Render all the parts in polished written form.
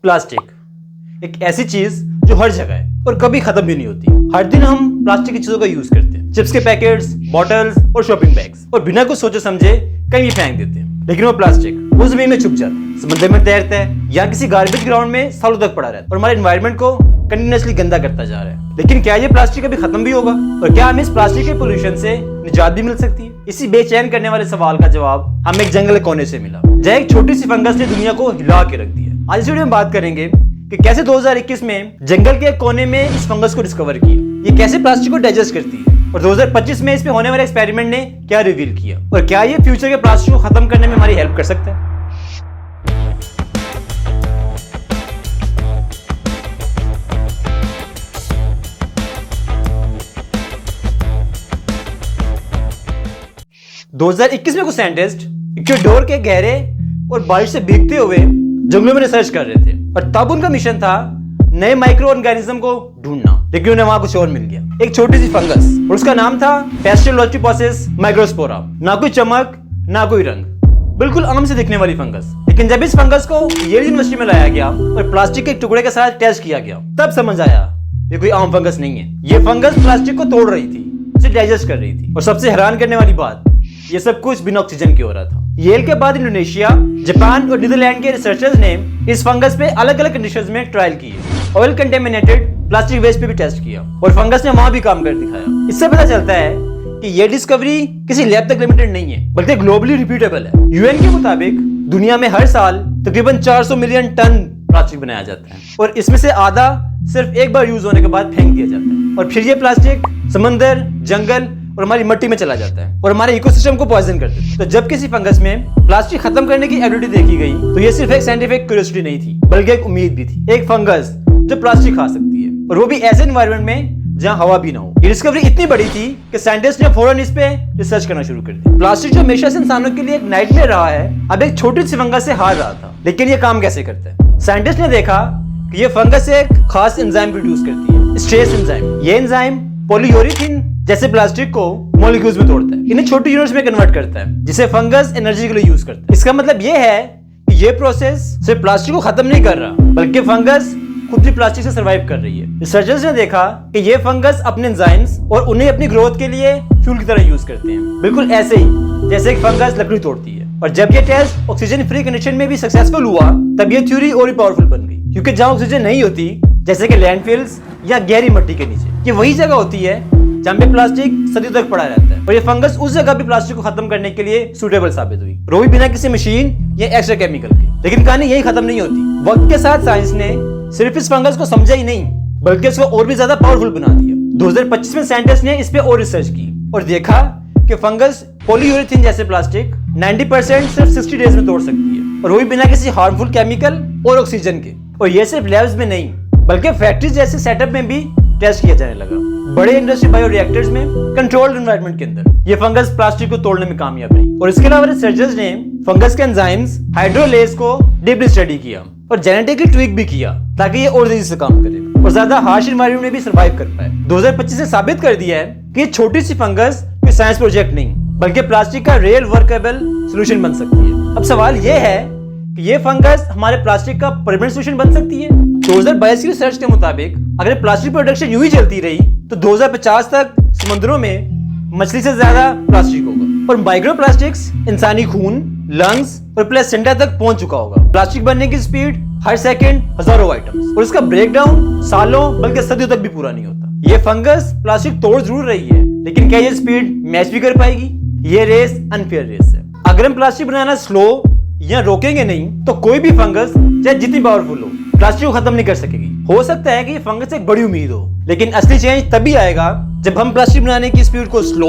Plastic एक ऐसी चीज जो हर जगह है और कभी खत्म भी नहीं होती। हर दिन हम प्लास्टिक की चीजों का यूज करते हैं, चिप्स के पैकेट्स, बॉटल्स और शॉपिंग बैग्स, और बिना कुछ सोचे समझे कहीं भी फेंक देते हैं। लेकिन वो प्लास्टिक वो जमीन में छुप जाता है, समंदर में तैरता है या किसी गार्बेज ग्राउंड में सालों तक पड़ा रहता है और हमारे एनवायरनमेंट को कंटिन्यूअसली गंदा करता जा रहा है। लेकिन क्या ये प्लास्टिक कभी खत्म भी होगा, और क्या हमें इस प्लास्टिक के पोल्यूशन से निजात भी मिल सकती है? इसी बेचैन करने वाले सवाल का जवाब हमें एक जंगल कोने से मिला, जहाँ एक छोटी सी फंगस ने दुनिया को हिला के रख दिया। आज इस वीडियो में बात करेंगे कि कैसे 2021 में जंगल के एक कोने में इस फंगस को डिस्कवर किया, ये कैसे प्लास्टिक को डाइजेस्ट करती है, और 2025 में इस पे होने वाले एक्सपेरिमेंट ने क्या रिवील किया, और क्या ये फ्यूचर के प्लास्टिक को खत्म करने में हमारी हेल्प कर सकता है। दो 2021 में कुछ साइंटिस्ट इक्वाडोर के गहरे और बारिश से भीगते हुए जंगलों में रिसर्च कर रहे थे, और तब उनका मिशन था नए माइक्रो ऑर्गेनिज्म को ढूंढना। लेकिन उन्हें वहां कुछ और मिल गया, एक छोटी सी फंगस, और उसका नाम था पैस्टेलोटिपोसिस माइक्रोस्पोरा। ना कोई चमक ना कोई रंग, बिल्कुल आम से दिखने वाली फंगस। लेकिन जब इस फंगस को येल यूनिवर्सिटी में लाया गया और प्लास्टिक के टुकड़े के साथ टेस्ट किया गया, तब समझ आया ये कोई आम फंगस नहीं है। ये फंगस प्लास्टिक को तोड़ रही थी, उसे डाइजेस्ट कर रही थी, और सबसे हैरान करने वाली बात, ये सब कुछ बिना ऑक्सीजन के हो रहा था। येल के बाद इंडोनेशिया, जापान और नीदरलैंड के रिसर्चर्स ने इस फंगस पे अलग अलग कंडीशंस में ट्रायल किए, ऑयल कंटेमिनेटेड प्लास्टिक वेस्ट पे भी टेस्ट किया, और फंगस ने वहां भी काम कर दिखाया। इससे पता चलता है कि ये डिस्कवरी किसी लैब तक लिमिटेड नहीं है, बल्कि ग्लोबली रिपीटेबल है। यूएन के मुताबिक दुनिया में हर साल तकरीबन 400 मिलियन टन प्लास्टिक बनाया जाता है, और इसमें से आधा सिर्फ एक बार यूज होने के बाद फेंक दिया जाता है, और फिर ये प्लास्टिक समंदर, जंगल और हमारी मिट्टी में चला जाता है और हमारे इकोसिस्टम को पॉइजन कर देता है। तो जब किसी फंगस में प्लास्टिक खत्म करने की एबिलिटी देखी गई, तो ये सिर्फ एक साइंटिफिक क्यूरियोसिटी नहीं थी, बल्कि एक उम्मीद भी थी। एक फंगस जो प्लास्टिक खा सकती है, और वो भी ऐसे एनवायरनमेंट में जहां हवा भी ना हो। ये डिस्कवरी इतनी बड़ी थी कि साइंटिस्ट ने फौरन इस पे रिसर्च करना शुरू कर दिया। प्लास्टिक जो हमेशा से इंसानों के लिए एक नाइटमेयर रहा है, अब एक छोटी सी फंगस से हार रहा था। लेकिन ये काम कैसे करता है? साइंटिस्ट ने देखा कि ये फंगस एक खास एंजाइम प्रोड्यूस करती है, स्ट्रेस एंजाइम। ये एंजाइम पॉलीयूरेथीन जैसे प्लास्टिक को मॉलिक्यूल्स में तोड़ता है, इन्हें छोटी यूनिट्स में कन्वर्ट करता है, जिसे फंगस एनर्जी के लिए यूज करता है। इसका मतलब ये है कि ये प्रोसेस सिर्फ प्लास्टिक को खत्म नहीं कर रहा, बल्कि फंगस खुद भी प्लास्टिक से सर्वाइव कर रही है। रिसर्चर्स ने देखा कि ये फंगस अपने एंजाइम्स और उन्हें अपनी ग्रोथ के लिए फ्यूल की तरह यूज करते हैं, बिल्कुल ऐसे ही जैसे एक फंगस लकड़ी तोड़ती है। और जब ये टेस्ट ऑक्सीजन फ्री कंडीशन में भी सक्सेसफुल हुआ, तब ये थ्योरी और भी पावरफुल बन गई, क्योंकि जहां ऑक्सीजन नहीं होती, जैसे कि लैंडफिल्स या गहरी मिट्टी के नीचे, ये वही जगह होती है जहां पे प्लास्टिक सदियों तक पड़ा रहता है, और ये फंगस उस जगह भी प्लास्टिक को खत्म करने के लिए सूटेबल साबित हुई, और वो भी बिना किसी मशीन या एक्स्ट्रा केमिकल के। लेकिन कहानी यही खत्म नहीं होती। वक्त के साथ साइंस ने सिर्फ इस फंगस को समझा ही नहीं, बल्कि इसको और भी ज्यादा पावरफुल बना दिया। 2025 में साइंटिस्ट ने इस पे और रिसर्च की और देखा कि फंगस पॉलीयूरेथीन जैसे प्लास्टिक 90% सिर्फ 60 डेज में तोड़ सकती है, और वो भी बिना किसी हार्मफुल केमिकल और ऑक्सीजन के। और ये सिर्फ लैब्स में नहीं, बल्कि फैक्ट्रीज जैसे सेटअप में भी टेस्ट किया जाने लगा, बड़े इंडस्ट्री बायो रिएक्टर्स में, कंट्रोल्ड एनवायरनमेंट के अंदर। ये फंगस प्लास्टिक को तोड़ने में कामयाब रही, और इसके अलावा रिसर्चर्स ने फंगस के एंजाइम्स हाइड्रोलेज को डीपली स्टडी किया और जेनेटिकली ट्वीक भी किया, ताकि ये और तेजी से काम करे और ज्यादा हार्श एनवायरनमेंट में भी सर्वाइव कर पाए। 2025 से साबित कर दिया है कि ये छोटी सी फंगस कोई साइंस प्रोजेक्ट नहीं, बल्कि प्लास्टिक का रियल वर्केबल सोल्यूशन बन सकती है। अब सवाल ये है कि ये फंगस हमारे प्लास्टिक का परमानेंट सोल्यूशन बन सकती है। 2022 की रिसर्च के मुताबिक अगर प्लास्टिक प्रोडक्शन यूं ही चलती रही, तो 2050 तक समुद्रों में मछली से ज्यादा प्लास्टिक होगा, और माइक्रो प्लास्टिक्स इंसानी खून, लंग्स और प्लेसेंटा तक पहुंच चुका होगा। प्लास्टिक बनने की स्पीड हर सेकंड हजारों आइटम्स, और इसका ब्रेकडाउन सालों बल्कि सदियों तक भी पूरा नहीं होता। ये फंगस प्लास्टिक तोड़ जरूर रही है, लेकिन क्या ये स्पीड मैच भी कर पाएगी? ये रेस अनफेयर रेस है। अगर हम प्लास्टिक बनाना स्लो या रोकेंगे नहीं, तो कोई भी फंगस चाहे जितनी पावरफुल हो, प्लास्टिक को खत्म नहीं कर सकेगी। हो सकता है कि ये फंगस एक बड़ी उम्मीद हो, लेकिन असली चेंज तभी आएगा जब हम प्लास्टिक बनाने की स्पीड को स्लो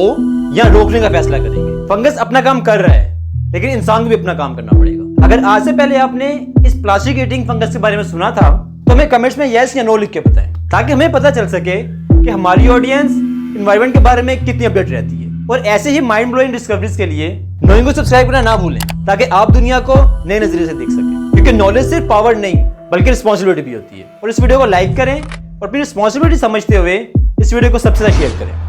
या रोकने का फैसला करेंगे। फंगस अपना काम कर रहा है, लेकिन इंसान को भी अपना काम करना पड़ेगा। अगर आज से पहले आपने इस प्लास्टिक ईटिंग फंगस के बारे में सुना था, तो हमें कमेंट्स में यस या नो लिख के बताएं, ताकि हमें पता चल सके कि हमारी ऑडियंस एनवायरनमेंट के बारे में कितनी अपडेट रहती है। और ऐसे ही माइंड ब्लोइंग डिस्कवरीज के लिए नोइंग को सब्सक्राइब करना ना भूलें, ताकि आप दुनिया को नए नजरिए से देख सकें, क्योंकि नॉलेज सिर्फ पावर नहीं, बल्कि रिस्पॉन्सिबिलिटी भी होती है। और इस वीडियो को लाइक करें और अपनी रिस्पॉन्सिबिलिटी समझते हुए इस वीडियो को सबसे ज्यादा शेयर करें।